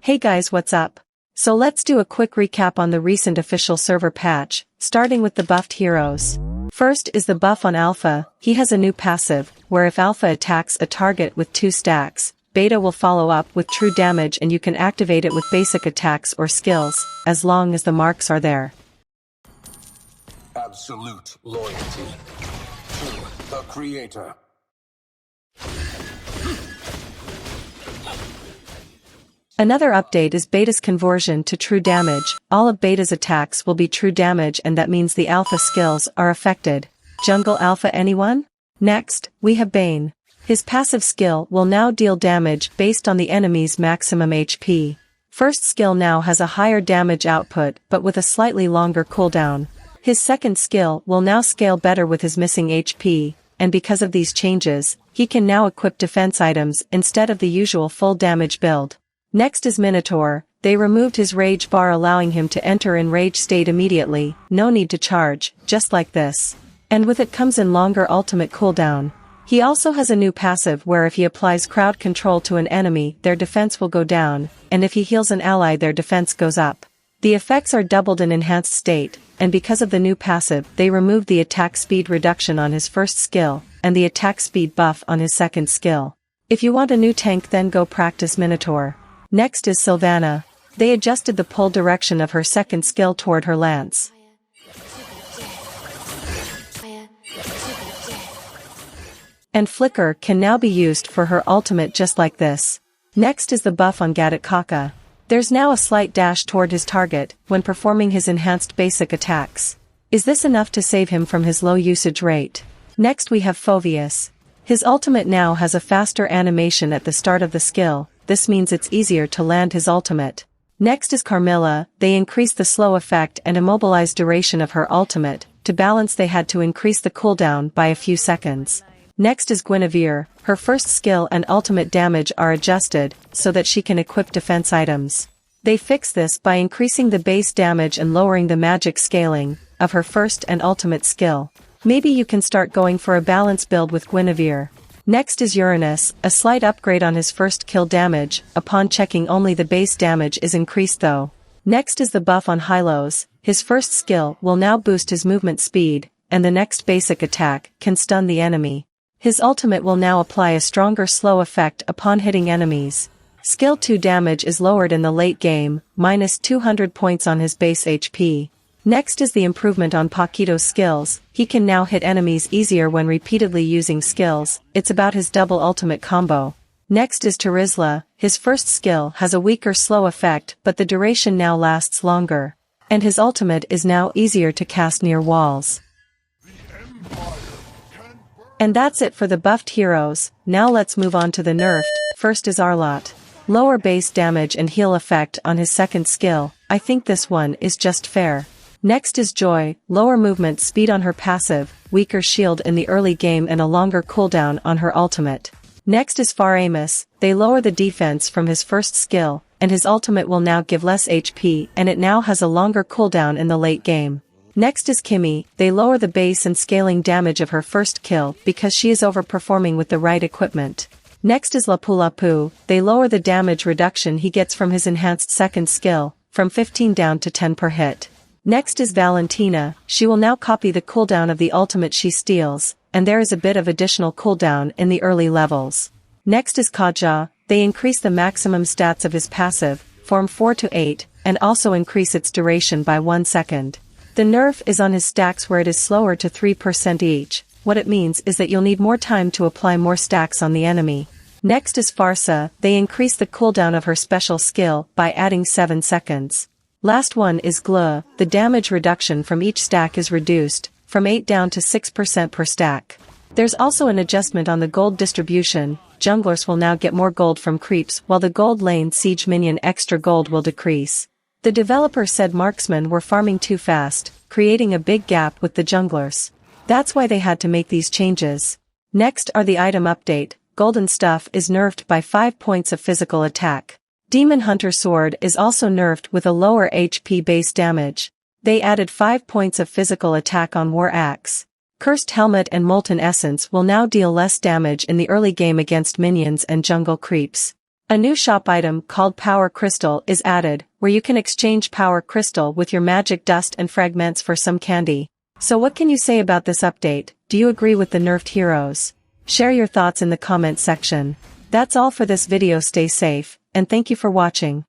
Hey guys, what's up? So let's do a quick recap on the recent official server patch, starting with the buffed heroes. First is the buff on Alpha. He has a new passive, where if Alpha attacks a target with 2 stacks, Beta will follow up with true damage and you can activate it with basic attacks or skills, as long as the marks are there. Absolute loyalty to the Creator. Another update is Beta's conversion to true damage. All of Beta's attacks will be true damage and that means the Alpha skills are affected. Jungle Alpha anyone? Next, we have Bane. His passive skill will now deal damage based on the enemy's maximum HP. First skill now has a higher damage output but with a slightly longer cooldown. His second skill will now scale better with his missing HP, and because of these changes, he can now equip defense items instead of the usual full damage build. Next is Minotaur. They removed his rage bar allowing him to enter in rage state immediately, no need to charge, just like this. And with it comes in longer ultimate cooldown. He also has a new passive where if he applies crowd control to an enemy their defense will go down, and if he heals an ally their defense goes up. The effects are doubled in enhanced state, and because of the new passive they removed the attack speed reduction on his first skill, and the attack speed buff on his second skill. If you want a new tank then go practice Minotaur. Next is Sylvana. They adjusted the pull direction of her second skill toward her lance. And Flicker can now be used for her ultimate just like this. Next is the buff on Gattaca. There's now a slight dash toward his target when performing his enhanced basic attacks. Is this enough to save him from his low usage rate? Next we have Phoveus. His ultimate now has a faster animation at the start of the skill. This means it's easier to land his ultimate. Next is Carmilla. They increased the slow effect and immobilized duration of her ultimate. To balance they had to increase the cooldown by a few seconds. Next is Guinevere. Her first skill and ultimate damage are adjusted, so that she can equip defense items. They fix this by increasing the base damage and lowering the magic scaling of her first and ultimate skill. Maybe you can start going for a balance build with Guinevere. Next is Uranus, a slight upgrade on his first kill damage. Upon checking only the base damage is increased though. Next is the buff on Hylos. His first skill will now boost his movement speed, and the next basic attack can stun the enemy. His ultimate will now apply a stronger slow effect upon hitting enemies. Skill 2 damage is lowered in the late game, minus 200 points on his base HP. Next is the improvement on Paquito's skills. He can now hit enemies easier when repeatedly using skills. It's about his double ultimate combo. Next is Terizla. His first skill has a weaker slow effect but the duration now lasts longer. And his ultimate is now easier to cast near walls. And that's it for the buffed heroes. Now let's move on to the nerfed. First is Arlott. Lower base damage and heal effect on his second skill. I think this one is just fair. Next is Joy. Lower movement speed on her passive, weaker shield in the early game and a longer cooldown on her ultimate. Next is Faramis. They lower the defense from his first skill, and his ultimate will now give less HP and it now has a longer cooldown in the late game. Next is Kimmy. They lower the base and scaling damage of her first kill because she is overperforming with the right equipment. Next is Lapu Lapu. They lower the damage reduction he gets from his enhanced second skill, from 15 down to 10 per hit. Next is Valentina. She will now copy the cooldown of the ultimate she steals, and there is a bit of additional cooldown in the early levels. Next is Kaja. They increase the maximum stats of his passive, from 4 to 8, and also increase its duration by 1 second. The nerf is on his stacks where it is slower to 3% each. What it means is that you'll need more time to apply more stacks on the enemy. Next is Farsa. They increase the cooldown of her special skill by adding 7 seconds. Last one is Glu. The damage reduction from each stack is reduced, from 8 down to 6% per stack. There's also an adjustment on the gold distribution. Junglers will now get more gold from creeps while the gold lane siege minion extra gold will decrease. The developer said marksmen were farming too fast, creating a big gap with the junglers. That's why they had to make these changes. Next are the item update. Golden stuff is nerfed by 5 points of physical attack. Demon Hunter Sword is also nerfed with a lower HP base damage. They added 5 points of physical attack on War Axe. Cursed Helmet and Molten Essence will now deal less damage in the early game against minions and jungle creeps. A new shop item called Power Crystal is added, where you can exchange Power Crystal with your magic dust and fragments for some candy. So what can you say about this update? Do you agree with the nerfed heroes? Share your thoughts in the comment section. That's all for this video. Stay safe, and thank you for watching.